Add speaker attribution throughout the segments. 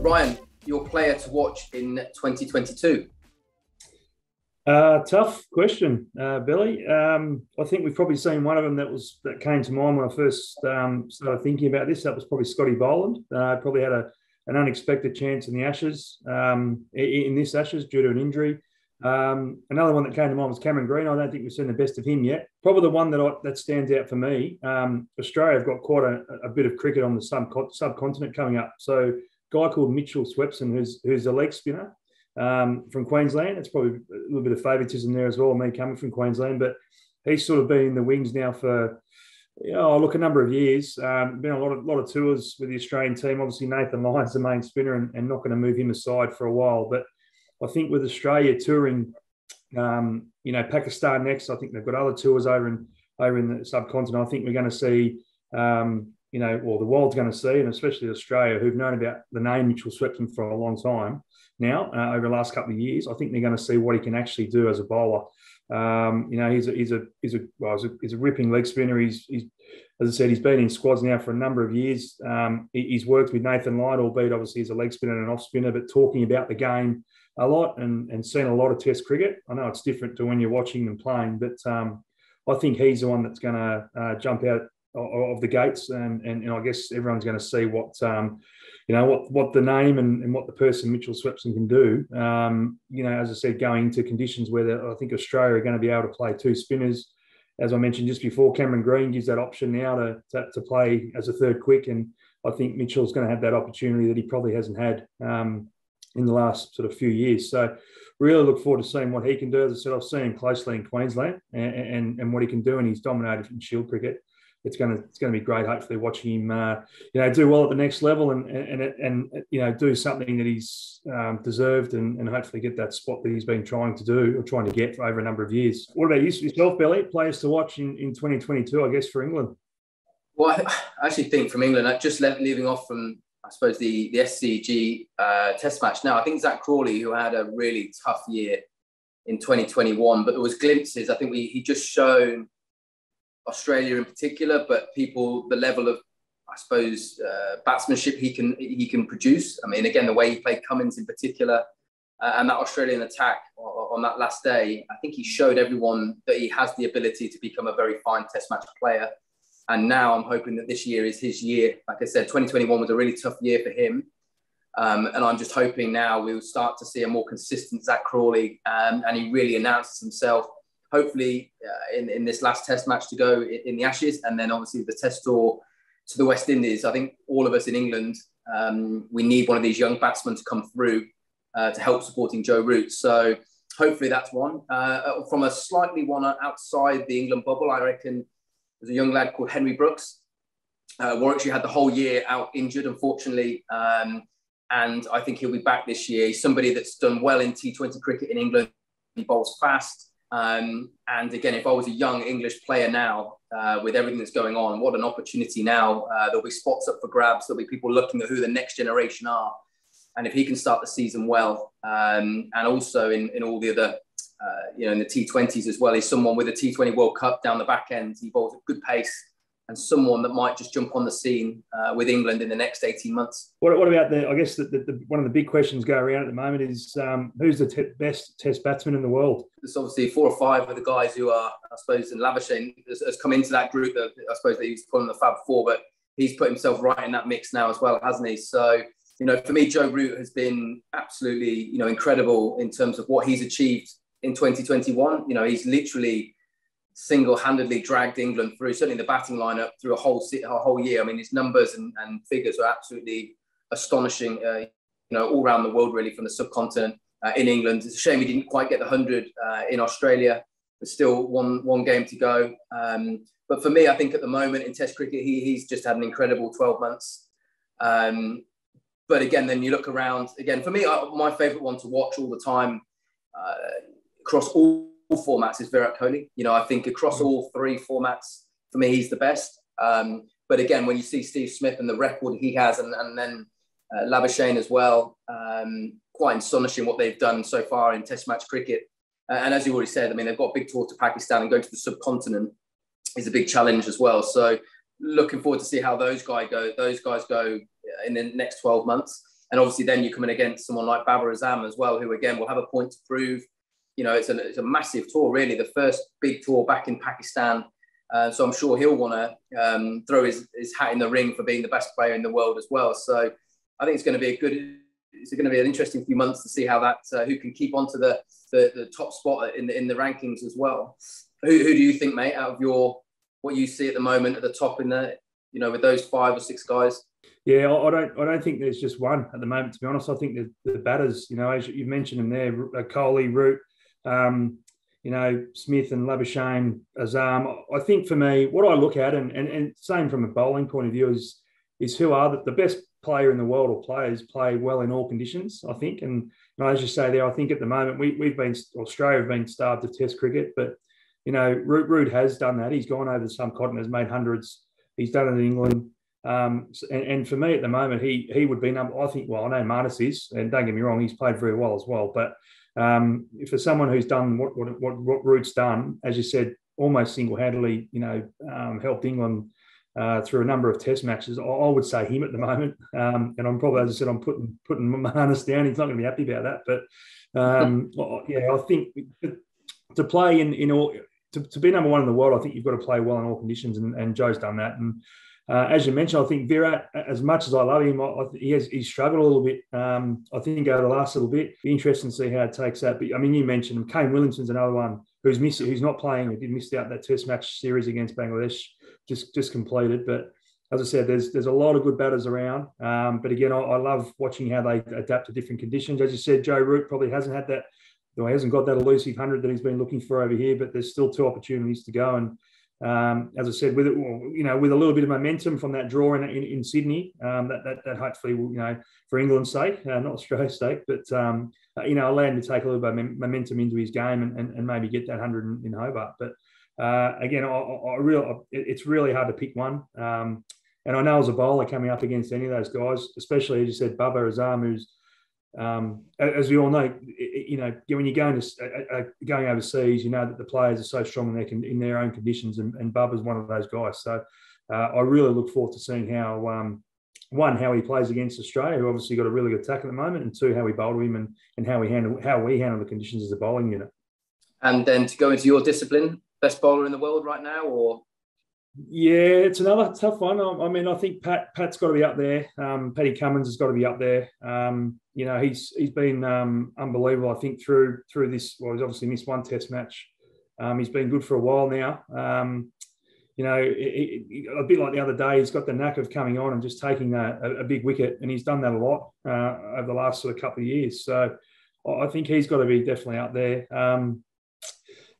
Speaker 1: Ryan, your player to watch in 2022?
Speaker 2: Tough question, Billy. I think we've probably seen one of them that came to mind when I first started thinking about this. That was probably Scotty Boland. Probably had an unexpected chance in the Ashes, in this Ashes due to an injury. Another one that came to mind was Cameron Green. I don't think we've seen the best of him yet. Probably the one that stands out for me. Australia have got quite a bit of cricket on the subcontinent coming up. So a guy called Mitchell Swepson, who's a leg spinner. From Queensland. It's probably a little bit of favouritism there as well, me coming from Queensland, but he's sort of been in the wings now for, a number of years. Been a lot of tours with the Australian team. Obviously, Nathan Lyon's the main spinner and not going to move him aside for a while. But I think with Australia touring, Pakistan next, I think they've got other tours over in the subcontinent. I think we're going to see, the world's going to see, and especially Australia, who've known about the name Mitchell Swepson for a long time now, over the last couple of years. I think they're going to see what he can actually do as a bowler. He's a ripping leg spinner. He's as I said, he's been in squads now for a number of years. He's worked with Nathan Lyon, albeit obviously he's a leg spinner and an off spinner, but talking about the game a lot and seen a lot of Test cricket. I know it's different to when you're watching them playing, but I think he's the one that's going to jump out of the gates, and I guess everyone's going to see what the name and what the person Mitchell Swepson can do. As I said, going into conditions where I think Australia are going to be able to play two spinners. As I mentioned just before, Cameron Green gives that option now to play as a third quick, and I think Mitchell's going to have that opportunity that he probably hasn't had in the last sort of few years. So really look forward to seeing what he can do. As I said, I've seen him closely in Queensland and what he can do, and he's dominated in Shield cricket. It's going to be great. Hopefully, watching him, do well at the next level and do something that he's deserved and hopefully get that spot that he's been trying to get for over a number of years. What about yourself, Billy? Players to watch in 2022, I guess, for England.
Speaker 1: Well, I actually think from England, just leaving off from, I suppose, the SCG Test match. Now, I think Zach Crawley, who had a really tough year in 2021, but there was glimpses. I think he just shown Australia in particular, but the level of, I suppose, batsmanship he can produce. I mean, again, the way he played Cummins in particular, and that Australian attack on that last day, I think he showed everyone that he has the ability to become a very fine Test match player. And now I'm hoping that this year is his year. Like I said, 2021 was a really tough year for him. And I'm just hoping now we'll start to see a more consistent Zach Crawley, and he really announces himself. Hopefully in this last Test match to go in the Ashes, and then obviously the Test tour to the West Indies. I think all of us in England, we need one of these young batsmen to come through to help supporting Joe Root. So hopefully that's one. From a slightly one outside the England bubble, I reckon there's a young lad called Henry Brooks. Warwickshire had the whole year out injured, unfortunately. And I think he'll be back this year. He's somebody that's done well in T20 cricket in England. He bowls fast. And again, if I was a young English player now, with everything that's going on, what an opportunity now. There'll be spots up for grabs. There'll be people looking at who the next generation are. And if he can start the season well, and also in all the other, in the T20s as well, he's someone with a T20 World Cup down the back end. He bowls at good pace, and someone that might just jump on the scene with England in the next 18 months.
Speaker 2: What about I guess one of the big questions going around at the moment is who's the best Test batsman in the world?
Speaker 1: There's obviously 4 or 5 of the guys who are, I suppose, and Labuschagne has come into that group that I suppose they used to call him the Fab Four, but he's put himself right in that mix now as well, hasn't he? So, for me, Joe Root has been absolutely, incredible in terms of what he's achieved in 2021. He's literally single-handedly dragged England through, certainly the batting lineup, through a whole year. I mean, his numbers and figures are absolutely astonishing, all around the world, really, from the subcontinent in England. It's a shame he didn't quite get the 100 in Australia. There's still one game to go. But for me, I think at the moment in Test cricket, he's just had an incredible 12 months. But again, then you look around, again, for me, my favourite one to watch all the time across all formats is Virat Kohli. I think across all 3 formats, for me, he's the best. But again, when you see Steve Smith and the record he has, and then Labuschagne as well, quite astonishing what they've done so far in Test match cricket. And as you already said, I mean, they've got a big tour to Pakistan, and going to the subcontinent is a big challenge as well. So looking forward to see how those guys go in the next 12 months. And obviously then you're coming against someone like Babar Azam as well, who again will have a point to prove. You know, it's a massive tour, really, the first big tour back in Pakistan. So I'm sure he'll want to throw his hat in the ring for being the best player in the world as well. So I think it's going to be an interesting few months to see how that who can keep on to the top spot in the rankings as well. Who do you think, mate, out of what you see at the moment at the top in the, you know, with those 5 or 6 guys?
Speaker 2: Yeah, I don't think there's just one at the moment, to be honest. I think the batters, you know, as you mentioned them there, Kohli, Root, you know, Smith and Labuschagne, Azam. I think for me, what I look at, and same from a bowling point of view, is who are the best player in the world, or players play well in all conditions, I think. And you know, as you say there, I think at the moment Australia have been starved of Test cricket, but you know, Root has done that. He's gone over the subcontinent, has made hundreds. He's done it in England. And for me at the moment, he would be number. I think. Well, I know Marnus is, and don't get me wrong, he's played very well as well. But for someone who's done what Root's done, as you said, almost single-handedly, you know, helped England through a number of Test matches, I would say him at the moment. And I'm probably, as I said, I'm putting Marnus down. He's not going to be happy about that. But yeah, I think to play in all. To be number one in the world, I think you've got to play well in all conditions, and Joe's done that. And as you mentioned, I think Virat, as much as I love him, he's struggled a little bit. I think over the last little bit, be interesting to see how it takes that. But I mean, you mentioned him. Kane Williamson's another one who's not playing. He missed out that Test match series against Bangladesh, just completed. But as I said, there's a lot of good batters around. But again, I love watching how they adapt to different conditions. As you said, Joe Root probably hasn't had that. He hasn't got that elusive 100 that he's been looking for over here, but there's still 2 opportunities to go. And as I said, with it, you know, with a little bit of momentum from that draw in Sydney, that hopefully will, you know, for England's sake, not Australia's sake, but you know, allow him to take a little bit of momentum into his game and maybe get that 100 in Hobart. But again, it's really hard to pick one. And I know as a bowler coming up against any of those guys, especially as you said, Babar Azam, who's as we all know, you know, when you're going overseas, you know that the players are so strong in their own conditions, and Bubba's one of those guys. So I really look forward to seeing how how he plays against Australia, who obviously got a really good attack at the moment, and 2, how we bowl to him and how we handle the conditions as a bowling unit. And
Speaker 1: then to go into your discipline, best bowler in the world right now, or?
Speaker 2: Yeah, it's another tough one. I mean, I think Pat's got to be up there. Paddy Cummins has got to be up there. You know, he's been unbelievable, I think, through this. Well, he's obviously missed 1 Test match. He's been good for a while now. You know, a bit like the other day, he's got the knack of coming on and just taking a big wicket, and he's done that a lot over the last sort of couple of years. So I think he's got to be definitely up there.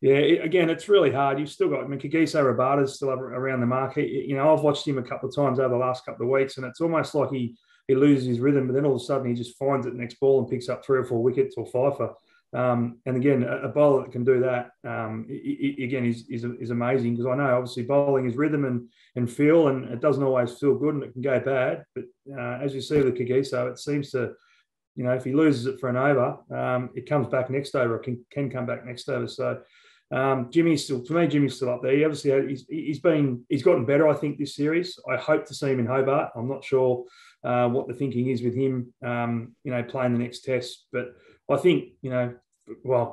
Speaker 2: Yeah, again, it's really hard. You've still got, I mean, Kagiso Rabada's still around the mark. You know, I've watched him a couple of times over the last couple of weeks, and it's almost like he loses his rhythm, but then all of a sudden he just finds it next ball and picks up 3 or 4 wickets or 5. And again, a bowler that can do that, again, is amazing, because I know obviously bowling is rhythm and feel, and it doesn't always feel good and it can go bad. But as you see with Kagiso, it seems to, you know, if he loses it for an over, it comes back next over, or can come back next over. So Jimmy's still up there. He obviously he's gotten better, I think, this series. I hope to see him in Hobart. I'm not sure what the thinking is with him, you know, playing the next Test. But I think, you know,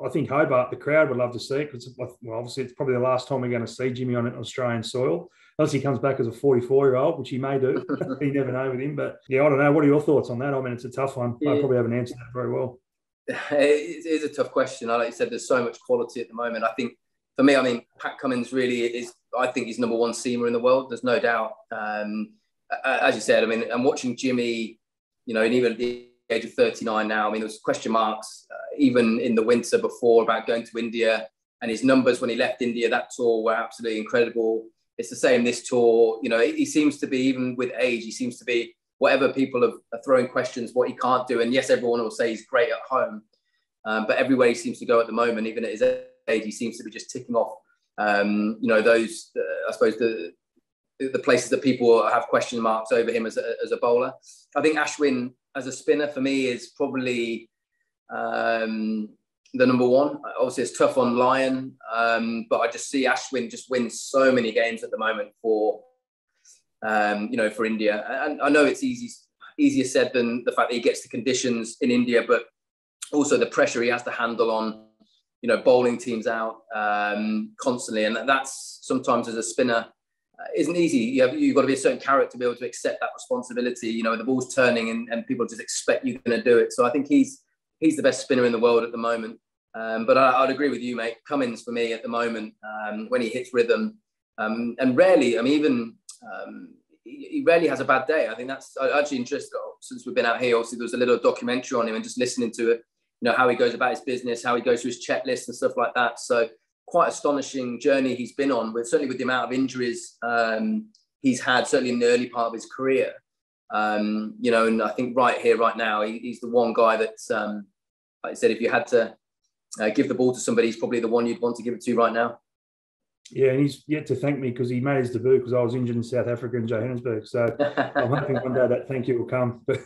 Speaker 2: I think Hobart, the crowd would love to see it, because, well, obviously it's probably the last time we're going to see Jimmy on Australian soil, unless he comes back as a 44-year-old, which he may do. You never know with him. But yeah, I don't know. What are your thoughts on that? I mean, it's a tough one. Yeah. I probably haven't answered that very well.
Speaker 1: It is a tough question. Like you said, there's so much quality at the moment. I think for me, I mean, Pat Cummins really is, I think he's number 1 seamer in the world. There's no doubt. As you said, I mean, I'm watching Jimmy, you know, and even at the age of 39 now, I mean, there was question marks even in the winter before about going to India, and his numbers when he left India, that tour, were absolutely incredible. It's the same this tour. You know, he seems to be, even with age, he seems to be, whatever people are throwing questions, what he can't do. And yes, everyone will say he's great at home, but everywhere he seems to go at the moment, even at his age, he seems to be just ticking off, you know, those, I suppose, the places that people have question marks over him as a bowler. I think Ashwin as a spinner for me is probably the number 1. Obviously, it's tough on Lyon, but I just see Ashwin just win so many games at the moment for, you know, for India. And I know it's easy. easier said than the fact that he gets the conditions in India, but also the pressure he has to handle on, bowling teams out constantly. And that's sometimes as a spinner isn't easy. You've got to be a certain character to be able to accept that responsibility. The ball's turning and people just expect you're going to do it. So I think he's the best spinner in the world at the moment. But I'd agree with you, mate. Cummins for me at the moment, when he hits rhythm, and rarely, he rarely has a bad day. I think that's actually interesting. Since we've been out here, obviously there was a little documentary on him, and just listening to it, how he goes about his business, how he goes through his checklist and stuff like that. So quite astonishing journey he's been on, certainly with the amount of injuries he's had, certainly in the early part of his career. And I think right here, right now, he's the one guy that's, like I said, if you had to give the ball to somebody, he's probably the one you'd want to give it to right now.
Speaker 2: Yeah, and he's yet to thank me because he made his debut because I was injured in South Africa and Johannesburg. So I'm hoping one day that thank you will come. But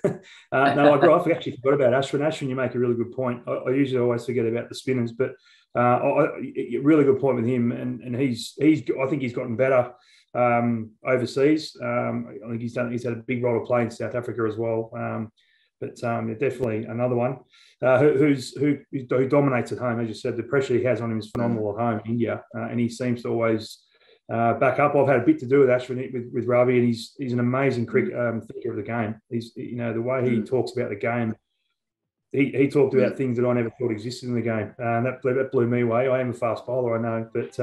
Speaker 2: no, I actually forgot about Ashwin. Ashwin, you make a really good point. I usually always forget about the spinners, but really good point with him. And I think he's gotten better overseas. I think he's had a big role to play in South Africa as well. But definitely another one who dominates at home. As you said, the pressure he has on him is phenomenal at home in India, and he seems to always back up. I've had a bit to do with Ashwin with Ravi, and he's an amazing thinker of the game. He's the way he talks about the game. He talked about things that I never thought existed in the game, and that blew me away. I am a fast bowler, I know, but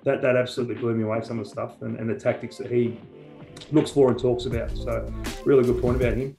Speaker 2: that absolutely blew me away. Some of the stuff and the tactics that he looks for and talks about. So, really good point about him.